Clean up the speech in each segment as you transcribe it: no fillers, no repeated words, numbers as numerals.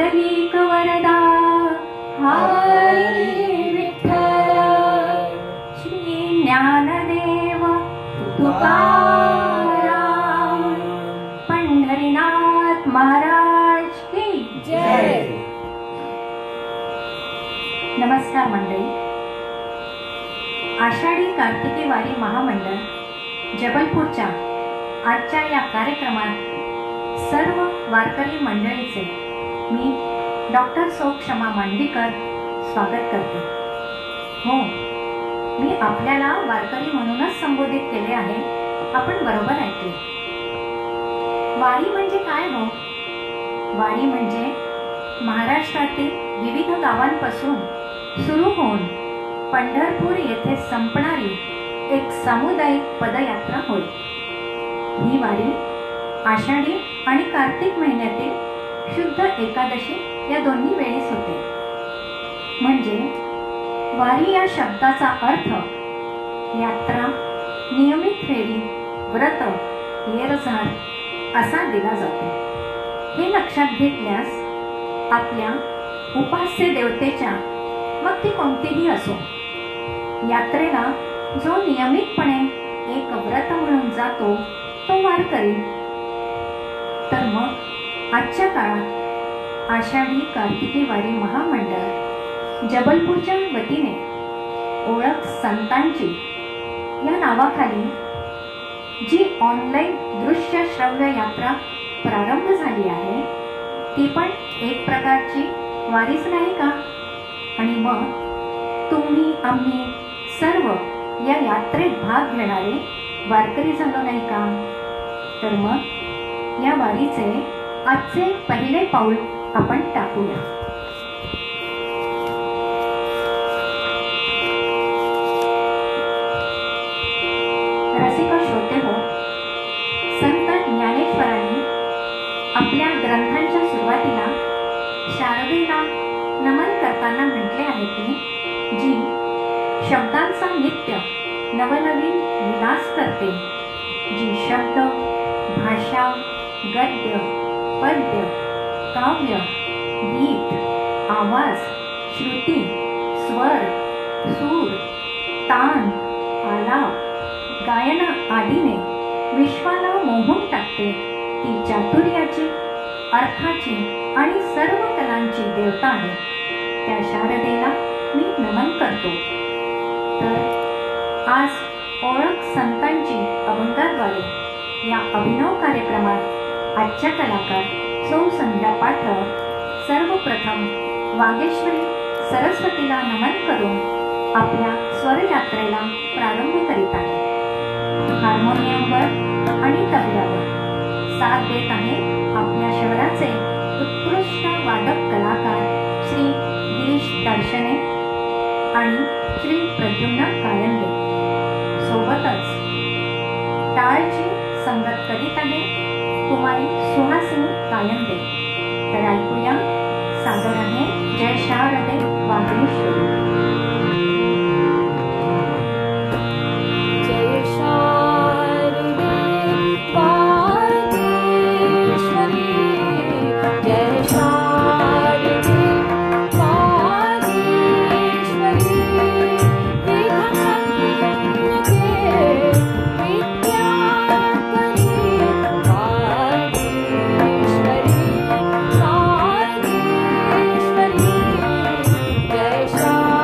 पुंडलीक वरदा हरी विठ्ठल. श्री ज्ञानदेव तुकाराम पंढरीनाथ महाराज की जय. नमस्कार मंडळी. आषाढी कार्तिकी वारी महामंडळ जबलपूरच्या आजच्या या कार्यक्रमात सर्व वारकरी मंडळीचे मी डॉक्टर सौ क्षमा मांडवीकर स्वागत करते. हो, मी आपल्याला वारकरी म्हणूनच संबोधित केले आहे. आपण बरोबर ऐकले. वारी म्हणजे काय हो? वारी म्हणजे महाराष्ट्रातील विविध गावांपासून सुरू होऊन पंढरपूर येथे संपणारी एक सामुदायिक पदयात्रा होय. ही वारी आषाढी आणि कार्तिक महिन्यातील शुद्ध एकादशी या दोन्ही वेळेस होते. म्हणजे वारी या शब्दाचा अर्थ यात्रा, नियमित फेरी, व्रत, येरझार असा दिला जातो. हे लक्षात घेतल्यास आपल्या उपास्य देवतेच्या, मग ती कोणतीही असो, यात्रेला जो नियमितपणे एक व्रत म्हणून जातो तो वारकरी. तर मग आजच्या काळात आषाढी कार्तिकी वारी महामंडळ जबलपूरच्या वतीने ओळख संतांची या नावाखाली जी ऑनलाईन दृश्य श्रव्य यात्रा प्रारंभ झाली आहे ती पण एक प्रकारची वारीच नाही का? आणि मग तुम्ही आम्ही सर्व या यात्रेत भाग घेणारे वारकरी झालो नाही का? तर मग या वारीचे आजचे पहिले पाऊल आपण टाकूया. रसिक श्रोते हो, संत ज्ञानेश्वरांनी आपल्या ग्रंथांच्या सुरुवातीला शारदेला नमन करताना म्हटले आहे की जी शब्दांचा नित्य नवनवीन विलास करते, जी शब्द, भाषा, गद्य, पद्य, काव्य, गीत, आवाज, श्रुती, स्वर, सूर, तान, आलाप, गायन आदीने विश्वाला मोहून टाकते, ती चातुर्याची, अर्थाची आणि सर्व कलांची देवता आहे. त्या शारदेला मी नमन करतो. तर आज ओळख संतांची अभंगाद्वारे या अभिनव कार्यक्रमात आजच्या कलाकार सौ संध्या पाठक सर्वप्रथम वागेश्वरी सरस्वतीला नमन करून आपल्या स्वरयात्रेला प्रारंभ करीत आहे. हार्मोनियमवर आणि तबल्यावर साथ देत आहे आपल्या शहराचे उत्कृष्ट वादक कलाकार श्री गिरीश दर्शने आणि श्री प्रद्युम्न कायंदे. सोबतच टाळची संगत करीत आहे कुमारी सुहासिनी कायंदे. तर ऐकूया, सादर आहे जय शारदे वागेश्वरी. जय शारदे वागेश्वरी, जय शारदे वागेश्वरी, विघ्नकन्यके विद्याकरी वागेश्वरी, वागेश्वरी, जय शारदे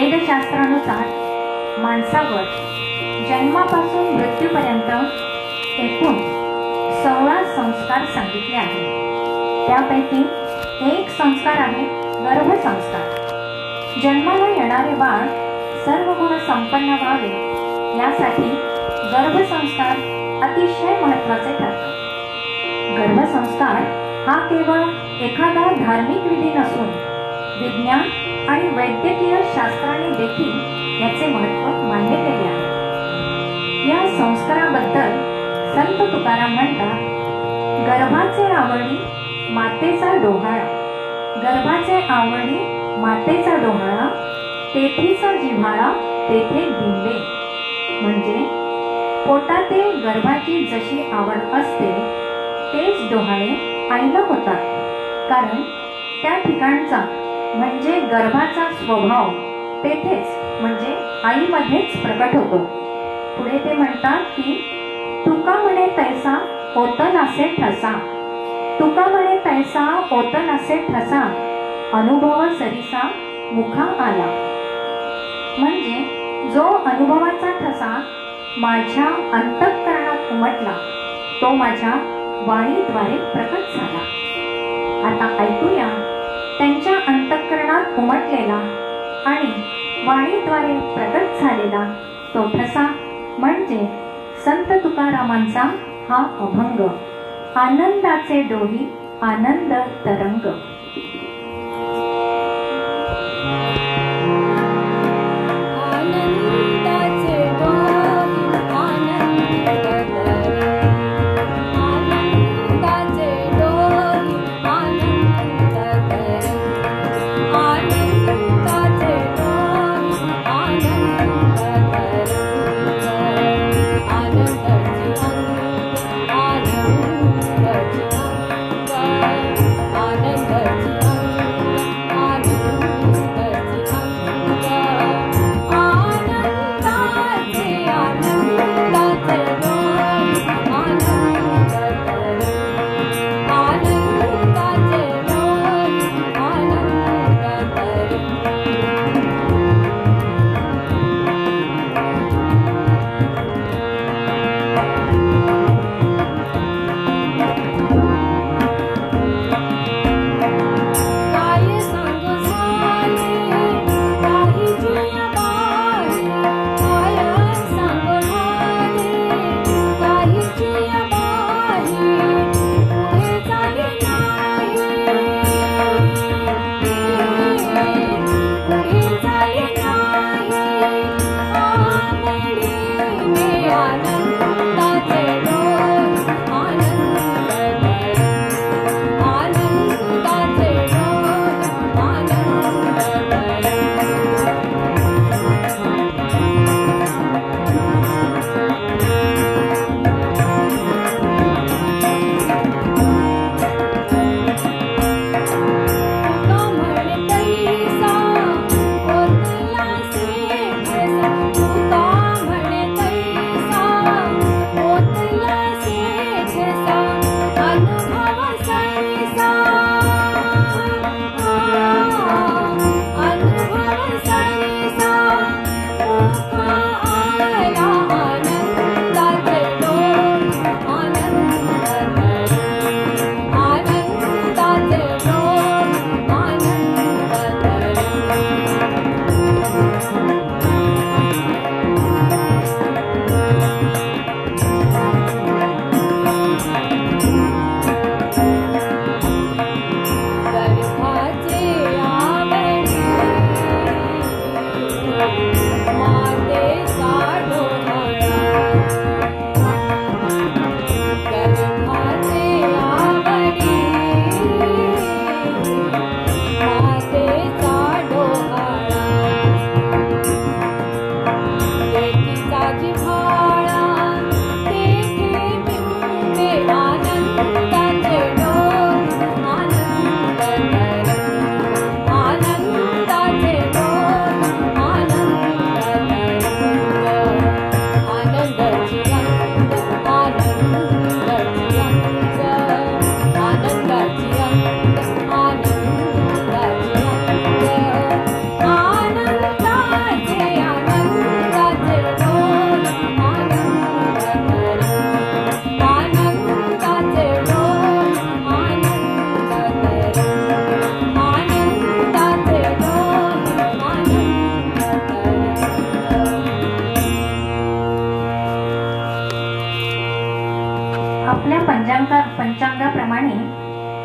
वेदशास्त्रानुसार माणसावर जन्मापासून मृत्यूपर्यंत एकूण 16 संस्कार सांगितले आहेत. त्यापैकी एक संस्कार आहे गर्भसंस्कार. जन्माला येणारे बाळ सर्व गुण संपन्न व्हावे यासाठी गर्भसंस्कार अतिशय महत्त्वाचे ठरतात. गर्भसंस्कार हा केवळ एखादा धार्मिक विधी नसून विज्ञान आणि वैद्यकीय शास्त्राने देखील याचे महत्त्व मान्य केले आहे. या संस्काराबद्दल संत तुकाराम म्हणतात, गर्भाचे आवडी मातेचा डोहाळा, गर्भाचे आवडी मातेचा डोहाळा, तेथीचा जिव्हाळा तेथे बिंबे. म्हणजे पोटातील गर्भाची जशी आवड असते तेच डोहाळे आईला होतात, कारण त्या ठिकाणचा म्हणजे गर्भाचा स्वभाव तेथेच म्हणजे आईमध्येच प्रकट होतो. पुढे ते म्हणतात की तुका म्हणे तैसा ओतन असे ठसा, तुका म्हणे तैसा ओतन असे ठसा, अनुभव सरिसा मुखा आला. म्हणजे जो अनुभवाचा ठसा माझ्या अंतःकरणात उमटला तो माझ्या वाणीद्वारे प्रकट झाला. आता ऐकूया त्यांच्या अंतःकरणात उमटलेला आणि वाणीद्वारे प्रकट झालेला तो ठसा म्हणजे संत तुकारामांचा हा अभंग, आनंदाचे डोही आनंद तरंग. आनंदाचे डोही आनंद तरंग, आनंदाचे डोही आनंद तरंग, आनंदाचे डोही आनंद तरंग, आनंदाची अंग, आनंदाची अंग, आनंदाची अंग.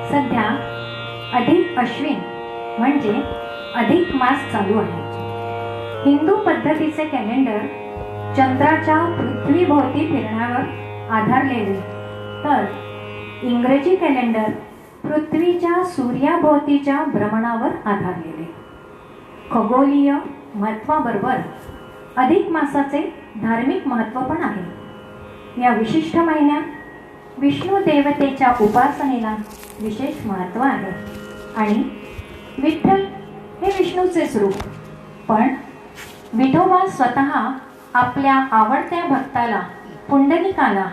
सध्या अधिक अश्विन म्हणजे अधिक मास चालू आहे. हिंदू पद्धतीचे कॅलेंडर चंद्राच्या पृथ्वीभोवती फिरण्यावर आधारलेले, तर इंग्रजी कॅलेंडर पृथ्वीच्या सूर्याभोवतीच्या भ्रमणावर आधारलेले. खगोलीय महत्त्वाबरोबर अधिक मासाचे धार्मिक महत्त्व पण आहे. या विशिष्ट महिन्यात विष्णू देवतेच्या उपासनेला विशेष महत्त्व आहे आणि विठ्ठल हे विष्णूचेच रूप. पण विठोबा स्वतः आपल्या आवडत्या भक्ताला पुंडलिकाला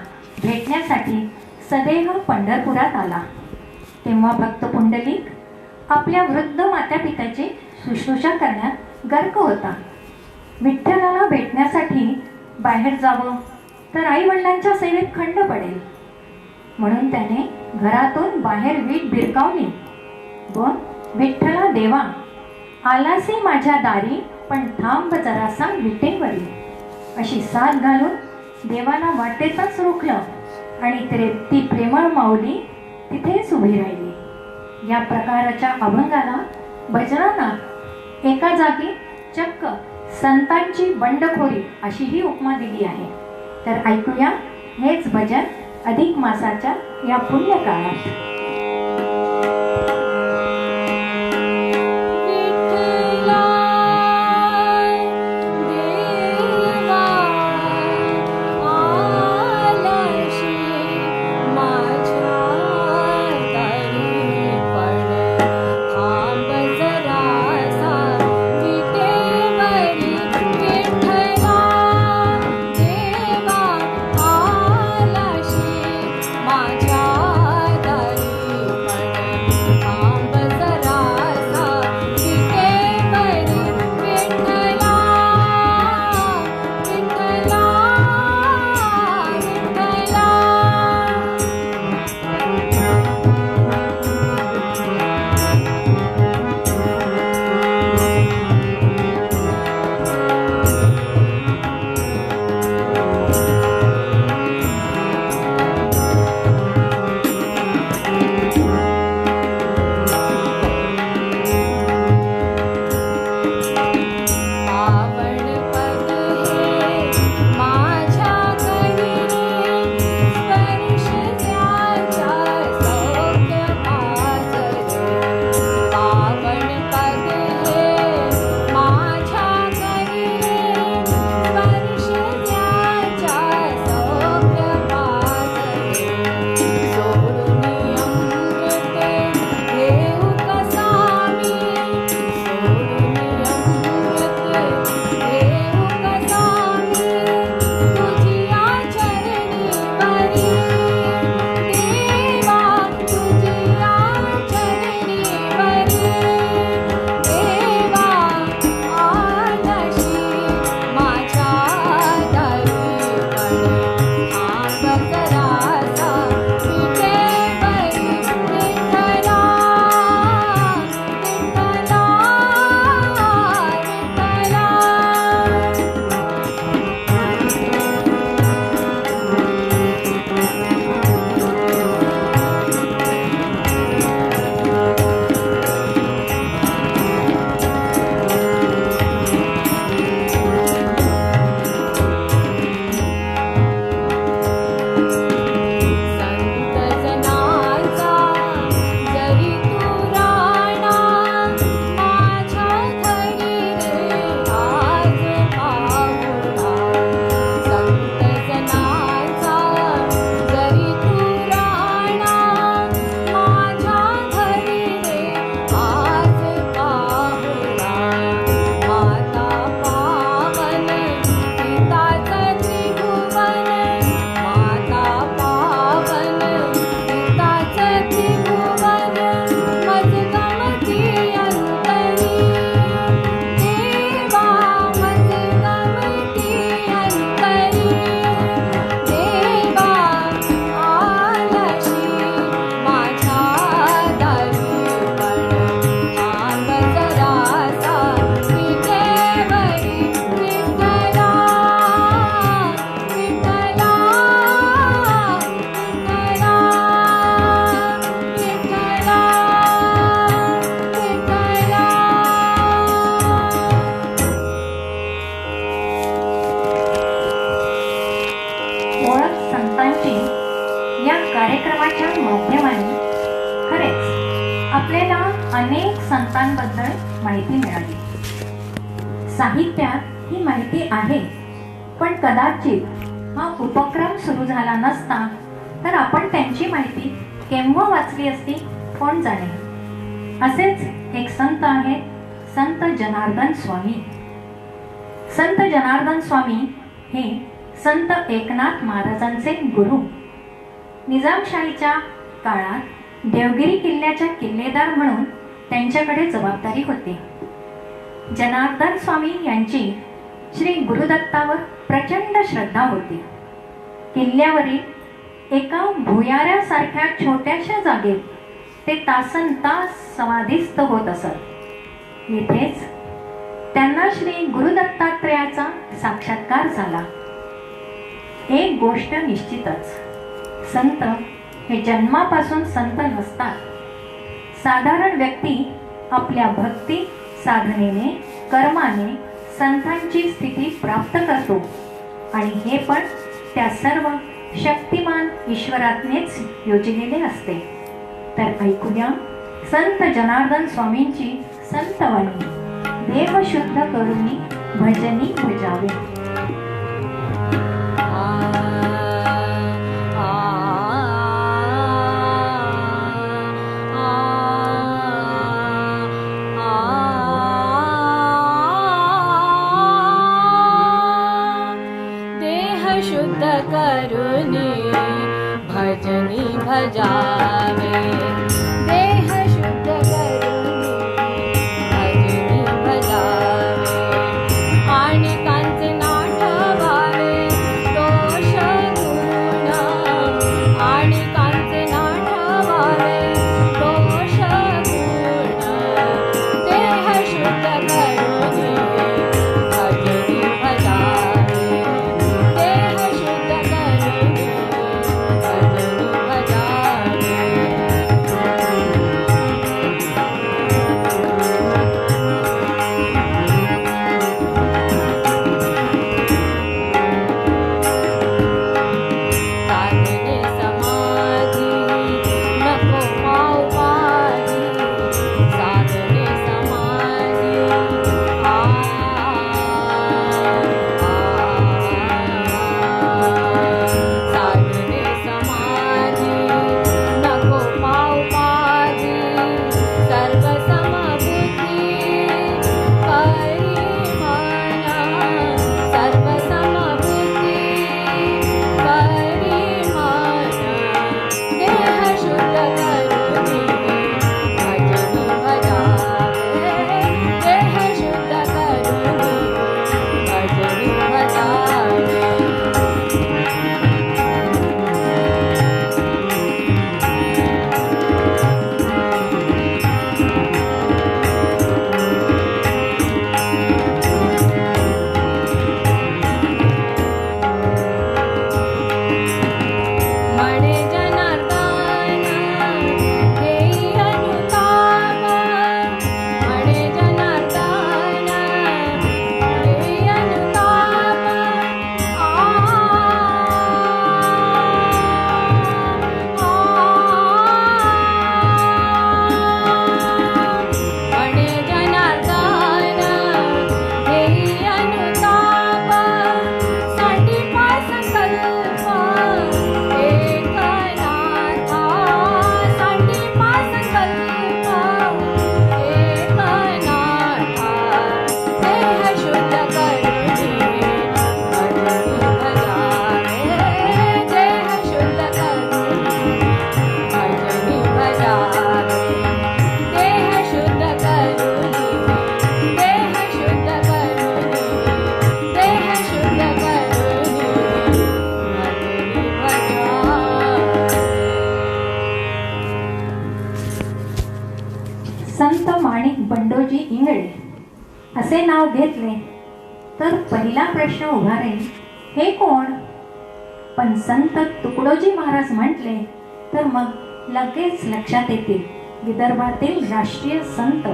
भेटण्यासाठी सदैव पंढरपुरात आला. तेव्हा भक्त पुंडलिक आपल्या वृद्ध मातापित्याची शुश्रूषा करण्यात गर्क होता. विठ्ठलाला भेटण्यासाठी बाहेर जावं तर आई वडिलांच्या सेवेत खंड पडेल, म्हणून त्याने घरातून बाहेर वीट भिरकावली व विठ्ठला देवा, आलासी माझ्या दारी पण थांब जरासा विटेवरी अशी साथ घालून देवाला वाटेतच रोखलं आणि ती प्रेमळ माऊली तिथेच उभी राहिली. या प्रकारच्या अभंगाला भजनांना एका जागी चक्क संतांची बंडखोरी अशीही उपमा दिली आहे. तर ऐकूया हेच भजन अधिक मासाच्या या पुण्य काळात. माझ्या दारी आपल्याला अनेक संतांबद्दल माहिती मिळाली. साहित्यात ही माहिती आहे, पण कदाचित हा उपक्रम सुरू झाला नसता तर आपण त्यांची माहिती केव्हा वाचली असती कोण जाणे. असेच एक संत आहेत, संत जनार्दन स्वामी. संत जनार्दन स्वामी हे संत एकनाथ महाराजांचे गुरु. निजामशाहीच्या काळात देवगिरी किल्ल्याच्या किल्लेदार म्हणून त्यांच्याकडे जबाबदारी होती. जनार्दन स्वामी यांची श्री गुरुदत्तावर प्रचंड श्रद्धा होती. किल्ल्यावरील एका भुयाऱ्यासारख्या छोट्याशा जागेत ते तासनतास समाधिस्थ होत असत. येथेच त्यांना श्री गुरुदत्तात्रेयाचा साक्षात्कार झाला. एक गोष्ट निश्चितच, संत हे जन्मापासून संत नसतात. साधारण व्यक्ती आपल्या भक्ती साधनेने कर्माने संतांची स्थिती प्राप्त करतो आणि हे पण त्या सर्व शक्तिमान ईश्वरानेच योजलेले असते. तर ऐकूया संत जनार्दन स्वामींची संतवाणी. देव शुद्ध करुणी भजनी भजावे. शुद्ध करुणी भजनी भजावे. देह शुद्ध करुणी भजनी भजावे. आणि कांचे नाठवावे दोष गुण. आणि कांचे नाठवावे दोष गुण. देह शुद्ध करुणी भजनी भजावे. संत माणिक बंडोजी इंगळे असे नाव घेतले तर पहिला प्रश्न उभा राहील, हे कोण? पण संत तुकडोजी महाराज म्हटले तर मग लगेच लक्षात येतील विदर्भातील राष्ट्रीय संत.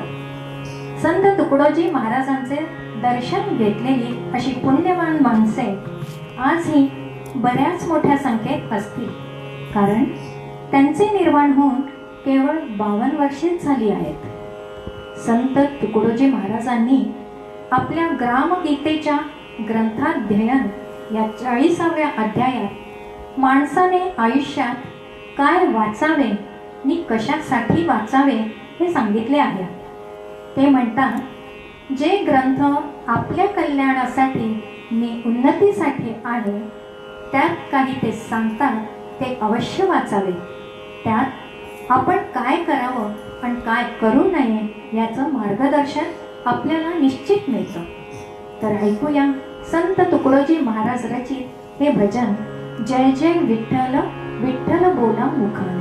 संत तुकडोजी महाराजांचे दर्शन घेतलेली अशी पुण्यवान माणसे आजही बऱ्याच मोठ्या संख्येत असतील, कारण त्यांचे निर्वाण होऊन केवळ 52 वर्षेच झाली आहेत. संत तुकडोजी महाराजांनी आपल्या ग्रामगीतेच्या ग्रंथाध्ययन या 40व्या अध्यायात माणसाने आयुष्यात काय वाचावे आणि कशासाठी वाचावे हे सांगितले आहे. ते म्हणतात, जे ग्रंथ आपल्या कल्याणासाठी आणि उन्नतीसाठी आहे त्यात काही ते सांगतात ते अवश्य वाचावे. त्यात आपण काय करावं आणि काय करू नये याचं मार्गदर्शन आपल्याला निश्चित मिळतं. तर ऐकूया संत तुकडोजी महाराज रचित हे भजन, जय जय विठ्ठल विठ्ठल बोला मुखाने.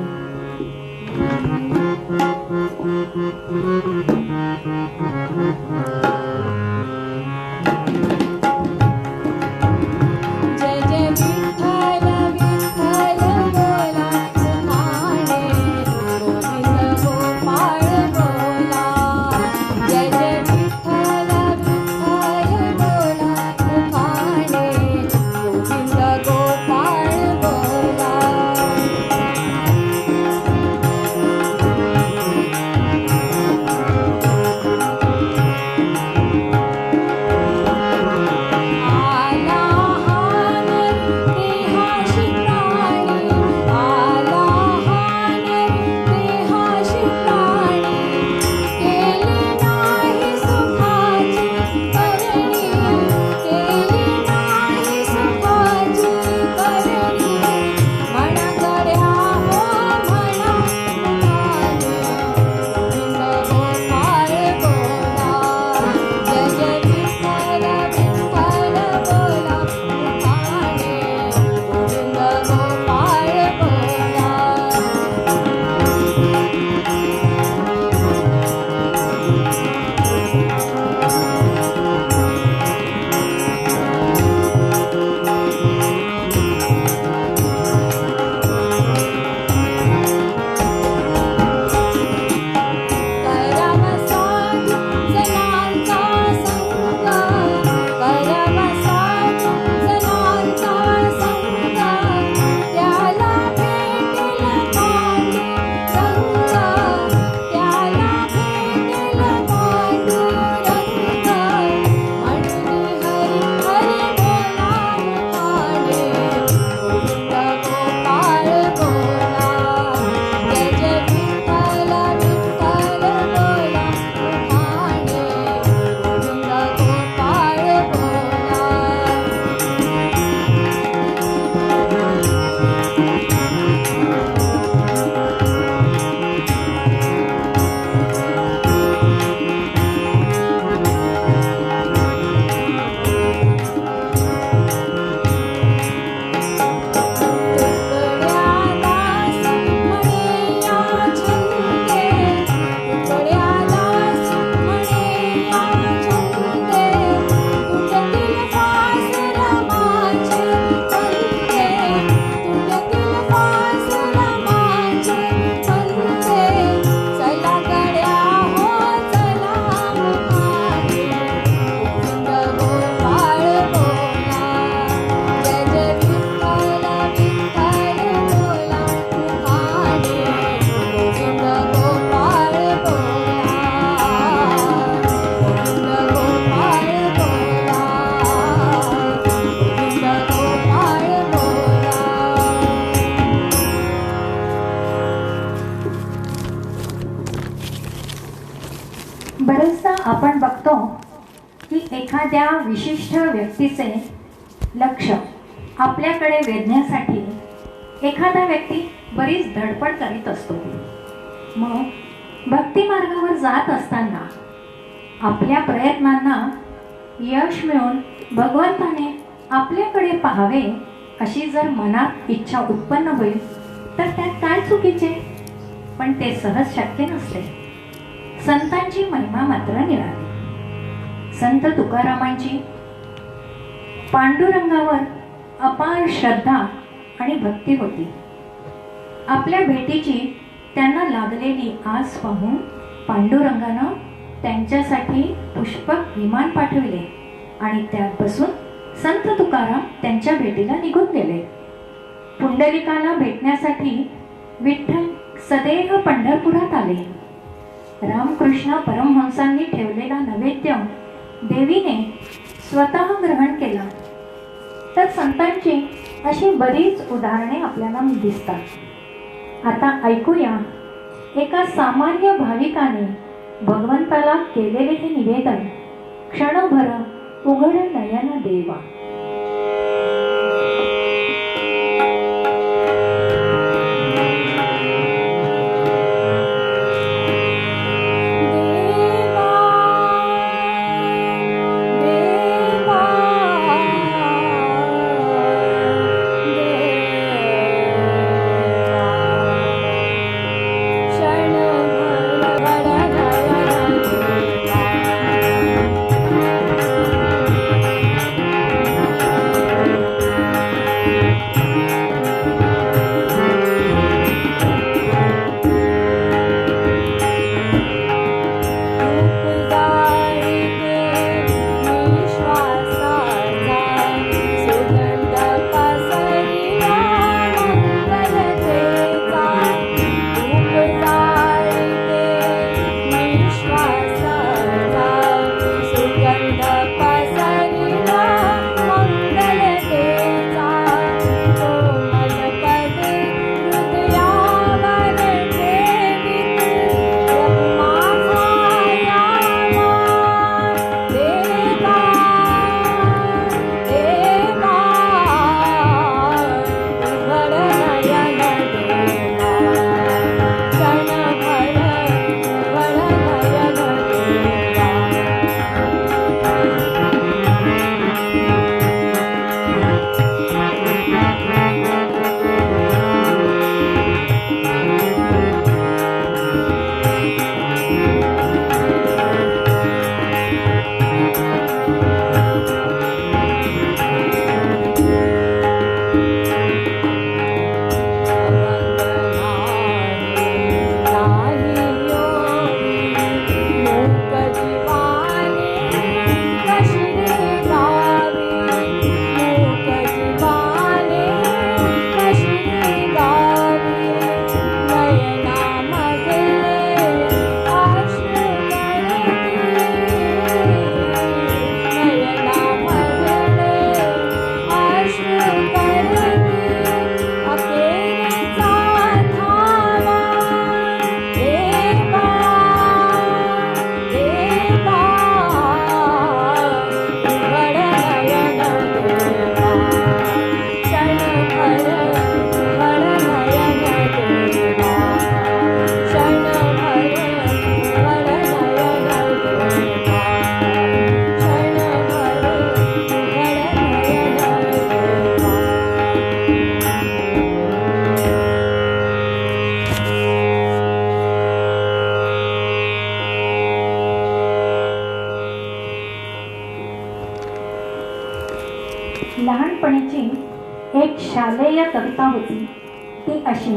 जय जय विठ्ठल विठ्ठल बोला मुखाने, गोविंद गोपाळ बोला. जय जय विठ्ठल विठ्ठल बोला मुखाने, गोविंद गोपाळ बोला. बरेचदा आपण बघतो की एखाद्या विशिष्ट व्यक्तीचे लक्ष आपल्याकडे वेधण्यासाठी एखादा व्यक्ती बरीच धडपड करीत असतो. मग भक्ती मार्गावर जात असताना आपल्या प्रयत्नांना यश मिळून भगवंताने आपल्याकडे पाहावे अशी जर मनात इच्छा उत्पन्न होईल तर त्यात काय चुकीचे? पण ते सहज शक्य नसते. संतांची महिमा मात्र निराळी. संत तुकारामांची पांडुरंगावर अपार श्रद्धा आणि भक्ती होती. आपल्या भेटीची त्यांना लागलेली आस पाहून पांडुरंगानं त्यांच्यासाठी पुष्पक विमान पाठविले आणि त्यात बसून संत तुकाराम त्यांच्या भेटीला निघून गेले. पुंडलिकाला भेटण्यासाठी विठ्ठल सदैव पंढरपुरात आले. रामकृष्ण परमहंसांनी ठेवलेला नैवेद्य देवीने स्वतः ग्रहण केला. तर संतांची अशी बरीच उदाहरणे आपल्याला दिसतात. आता ऐकूया एका सामान्य भाविकाने भगवंताला केलेले हे निवेदन. क्षणभर उघड नयन देवा. लहानपणीची एक शालेय कविता होती. ती अशी.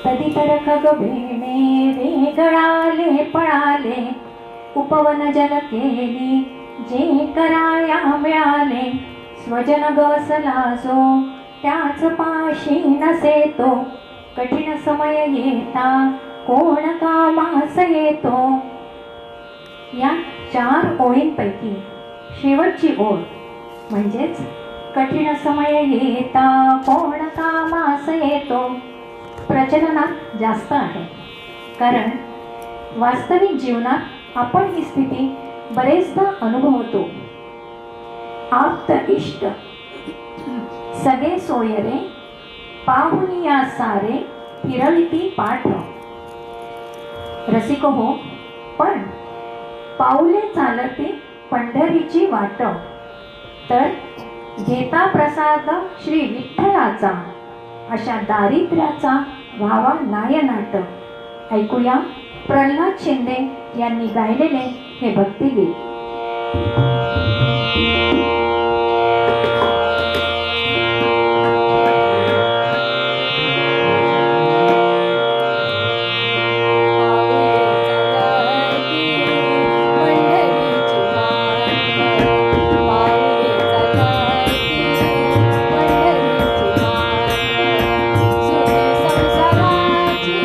तदितर खग भेणे वेगळाले पळाले, उपवन जल केली जे कराया मिळाले, स्वजन गवसला जो त्याच पाशी नसे तो, कठीण समय येता कोण कामास येतो. या 4 ओळींपैकी शेवटची ओळ म्हणजेच कठीण समय येता कोण कामास येतो प्रचलनात जास्त आहे. कारण वास्तविक जीवनात आपण ही स्थिती बरेचदा अनुभवतो. आप्त इष्ट सगळे सोयरे पाहुनी या सारे फिरविती पाठ. रसिक हो, पण पाऊले चालते पंढरीची वाट. तर घेता प्रसाद श्री विठ्ठलाचा, अशा दारिद्र्याचा व्हावा नायनाट. ऐकूया प्रल्हाद शिंदे यांनी गायलेले हे भक्तिगीत. संसाराची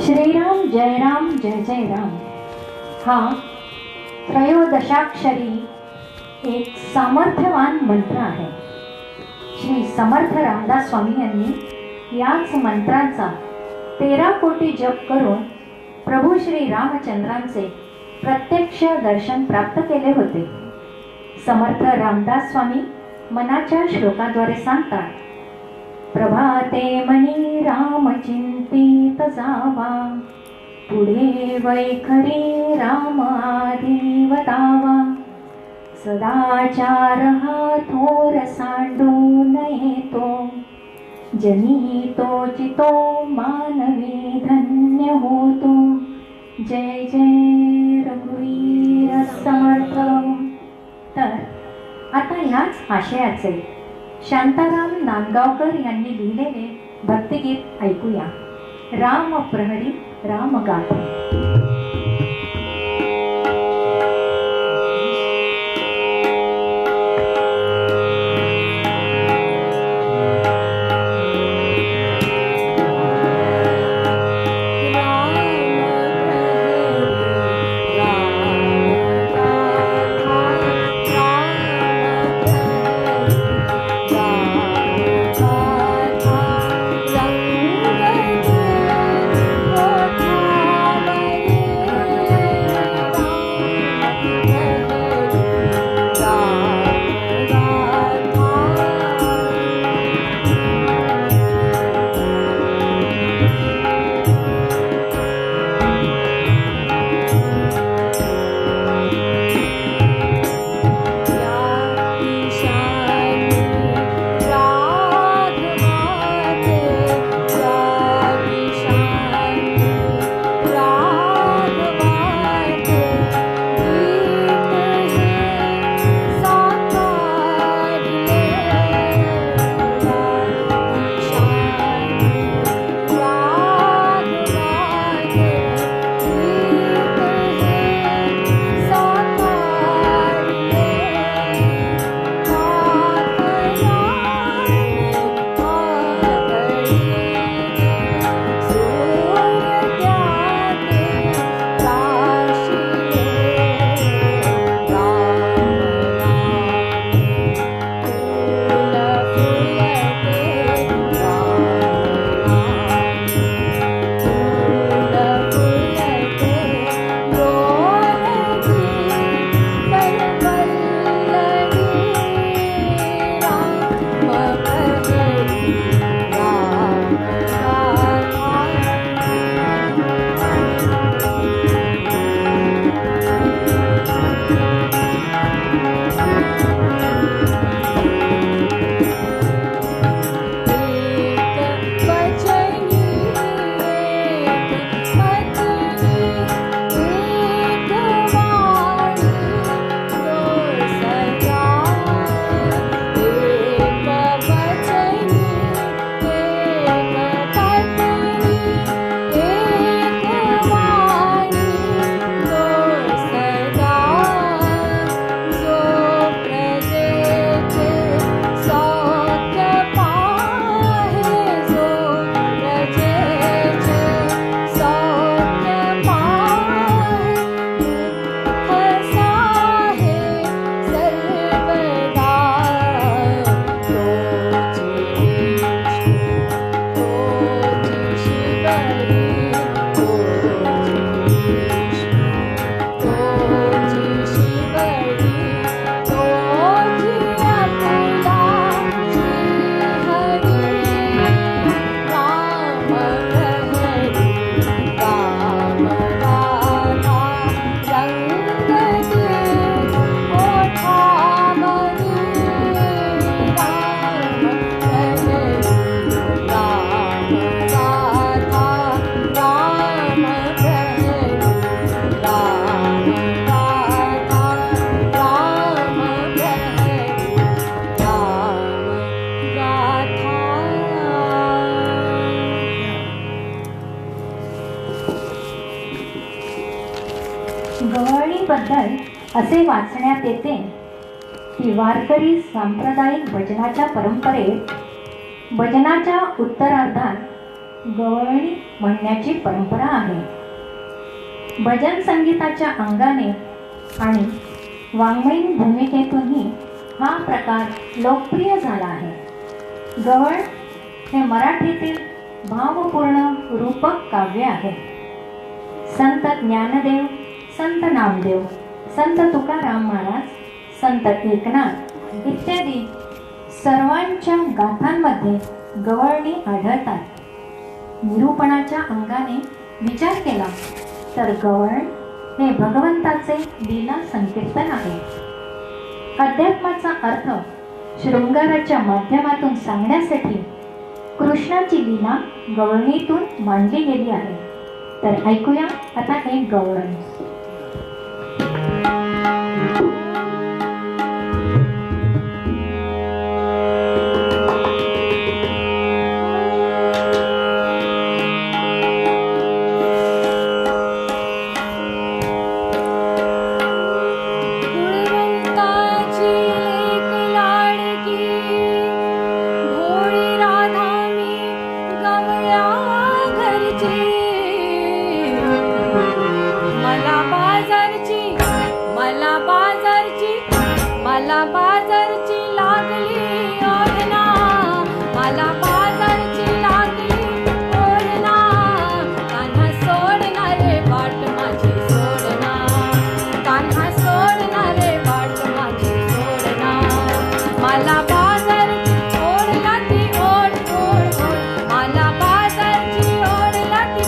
श्रीराम जय जय राम हा त्रयोदशाक्षरी एक सामर्थ्यवान मंत्र आहे. श्री समर्थ रामदास स्वामी यांनी याच मंत्राचा 13 कोटी जप करून प्रभू श्री रामचंद्रांचे प्रत्यक्ष दर्शन प्राप्त केले होते. समर्थ रामदास स्वामी मनाच्या श्लोकाद्वारे सांगतात, प्रभाते मनी राम चिंतित जावा, पुढे वैखरी राम आधी वतावा, सदाचार हा थोर सांडू नये तो, जनी तो चितो मानवी धन्य होतो. जय जय रघुवीर समर्थ. तर आता ह्याच आशयाचे शांताराम नांदगावकर यांनी लिहिलेले भक्तिगीत ऐकूया. राम प्रहरी राम गाथा. गवळणीबद्दल असे वाचण्यात येते की वारकरी सांप्रदायिक भजनाच्या परंपरेत भजनाच्या उत्तरार्धात गवळणी म्हणण्याची परंपरा आहे. भजन संगीताच्या अंगाने आणि वाङ्मयीन भूमिकेतूनही हा प्रकार लोकप्रिय झाला आहे. गवळ हे मराठीतील भावपूर्ण रूपक काव्य आहे. संत ज्ञानदेव, संत नामदेव, संत तुकाराम महाराज, संत एकनाथ इत्यादी सर्वांच्या गाथांमध्ये गवळणी आढळतात. निरूपणाच्या अंगाने विचार केला तर गवळ हे भगवंताचे लीला संकीर्तन आहे. अध्यात्माचा अर्थ शृंगाराच्या माध्यमातून सांगण्यासाठी कृष्णाची लीला गवळणीतून मांडली गेली आहे. तर ऐकूया आता एक गवळण. गुणवंताची लेक लाडकी भोळी राधा मी गवळ्या घरची. मला बाजारची लागली ओढना. मला बाजारची लागली ओढना. कान्हा सोडणारे वाट माझी सोडना. कान्हा सोडणारे वाट माझी सोडना. मला बाजारची ओढ लागली ओढ ओढ ओढ. मला बाजारची ओढ लागली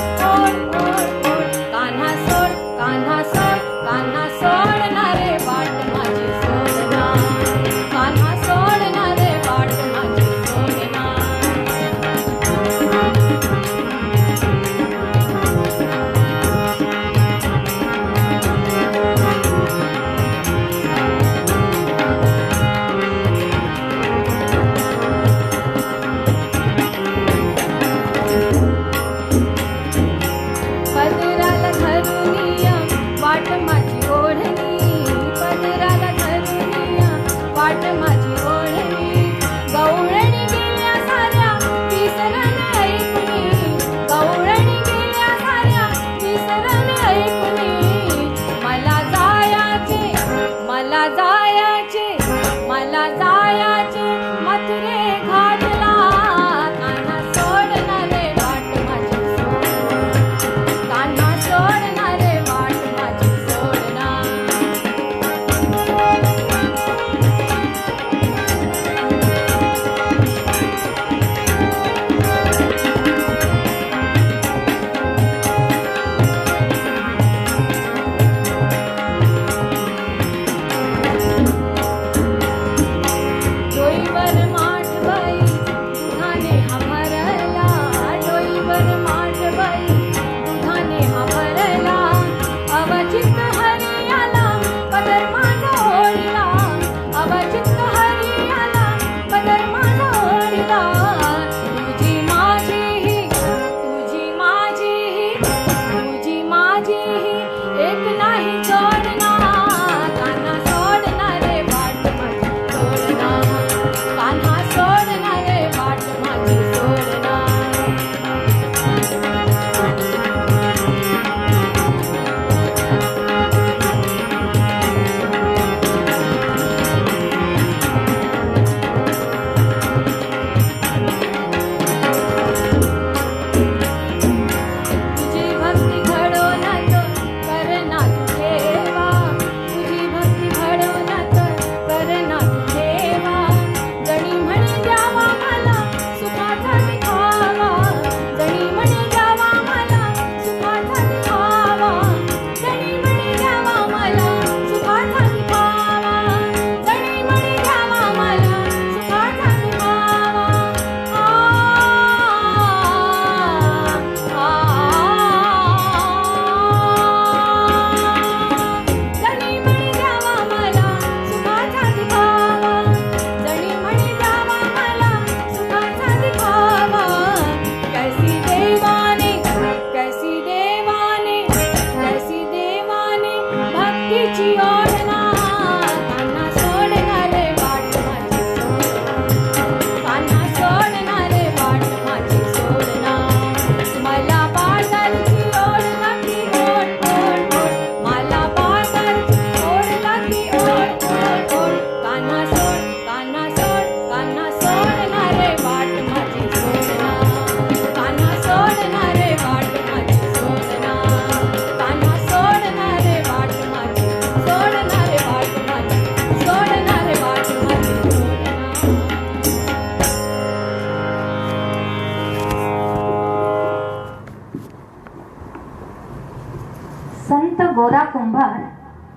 गोरा कुंभार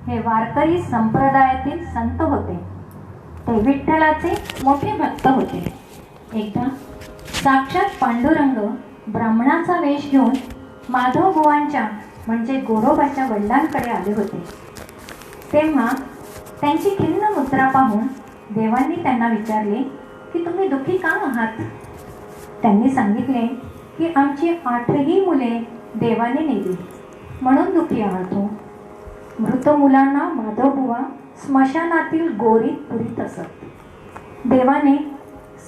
हे वारकरी संप्रदायातील संत होते. ते विठ्ठलाचे मोठे भक्त होते. एकदा साक्षात पांडुरंग ब्राह्मणाचा वेश घेऊन माधव बुवांच्या म्हणजे गोरोबाच्या वडिलांकडे आले होते. तेव्हा त्यांची खिन्न मुद्रा पाहून देवांनी त्यांना विचारले की तुम्ही दुःखी का आहात. त्यांनी सांगितले की आमची 8ही मुले देवाने नेली म्हणून दुःखी आहात हो. मृत मुलांना माधवबुवा स्मशानातील गोरीत पुरीत असत. देवाने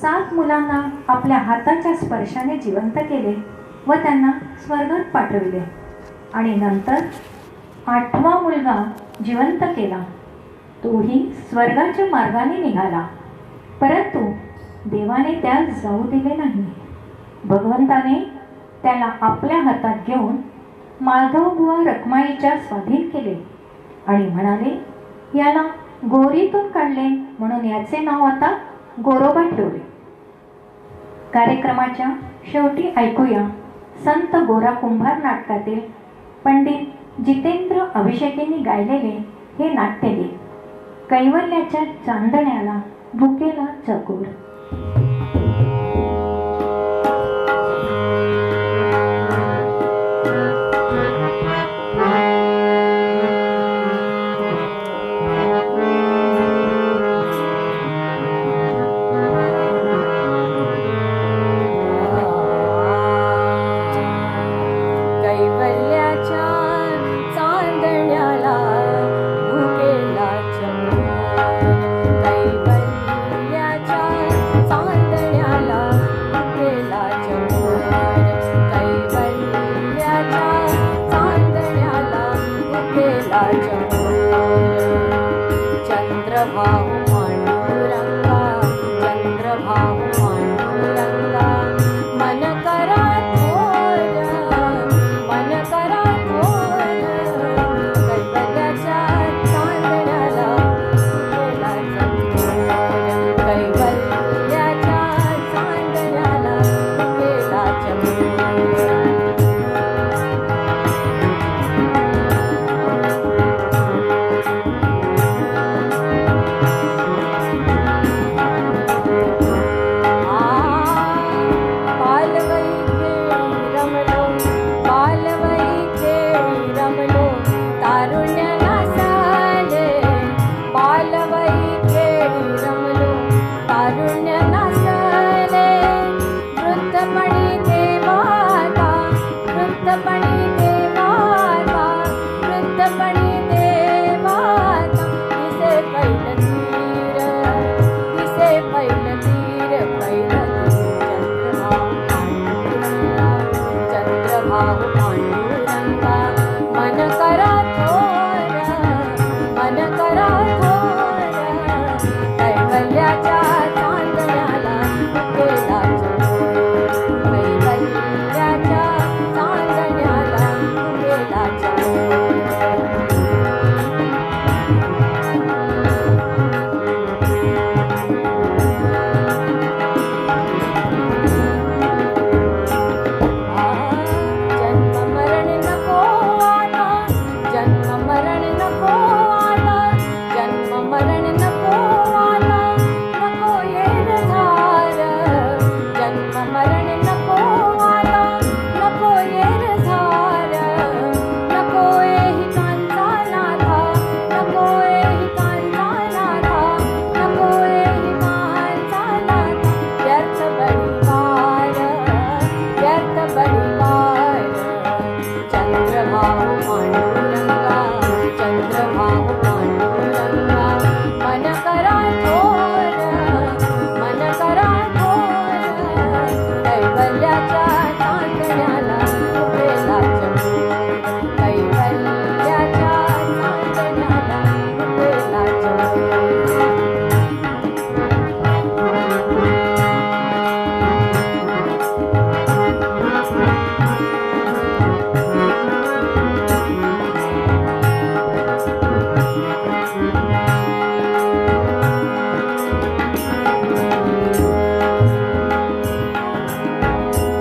7 मुलांना आपल्या हाताच्या स्पर्शाने जिवंत केले व त्यांना स्वर्गात पाठविले आणि नंतर 8वा मुलगा जिवंत केला. तोही स्वर्गाच्या मार्गाने निघाला, परंतु देवाने त्यास जाऊ दिले नाही. भगवंताने त्याला आपल्या हातात घेऊन माधवबुवा रखमाईच्या स्वाधीन केले आणि म्हणाले याला गोरीतून काढले म्हणून याचे नाव आता गोरोबा ठेवले. कार्यक्रमाच्या शेवटी ऐकूया संत गोरा कुंभार नाटकातील पंडित जितेंद्र अभिषेकींनी गायलेले हे नाट्यगीत कैवल्याच्या चांदण्याला भुकेला चकोर.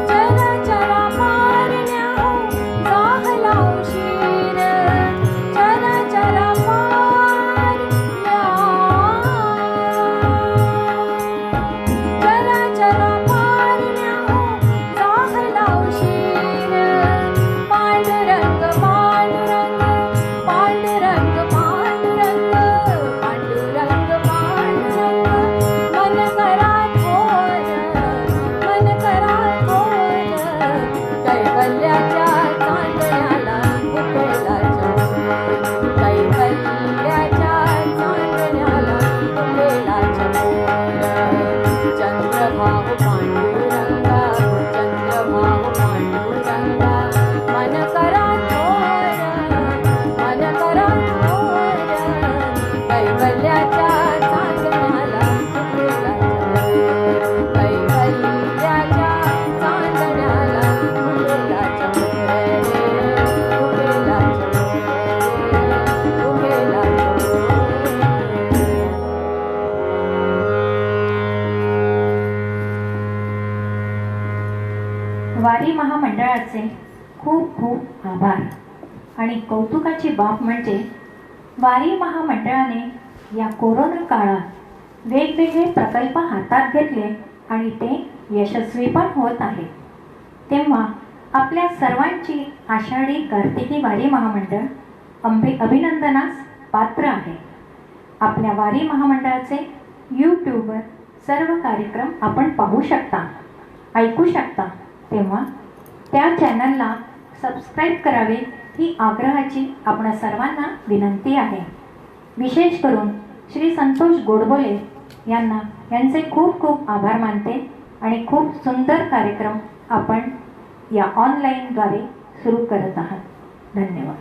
चरा चरा वारी महामंडळाचे खूप खूप आभार. आणि कौतुकाची बाब म्हणजे वारी महामंडळाने या कोरोना काळात वेगवेगळे प्रकल्प हातात घेतले आणि ते यशस्वी पण होत आहे. तेव्हा आपल्या सर्वांची आषाढी कार्तिकी वारी महामंडळ अभिनंदनास पात्र आहे. आपल्या वारी महामंडळाचे यूट्यूबवर सर्व कार्यक्रम आपण पाहू शकता, ऐकू शकता. तेव्हा त्या चॅनलला सबस्क्राईब करावे ही आग्रहाची आपणा सर्वांना विनंती आहे. विशेष करून श्री संतोष गोडबोले यांचे खूप खूप आभार मानते. आणि खूप सुंदर कार्यक्रम आपण या ऑनलाईनद्वारे सुरू करत आहात. धन्यवाद.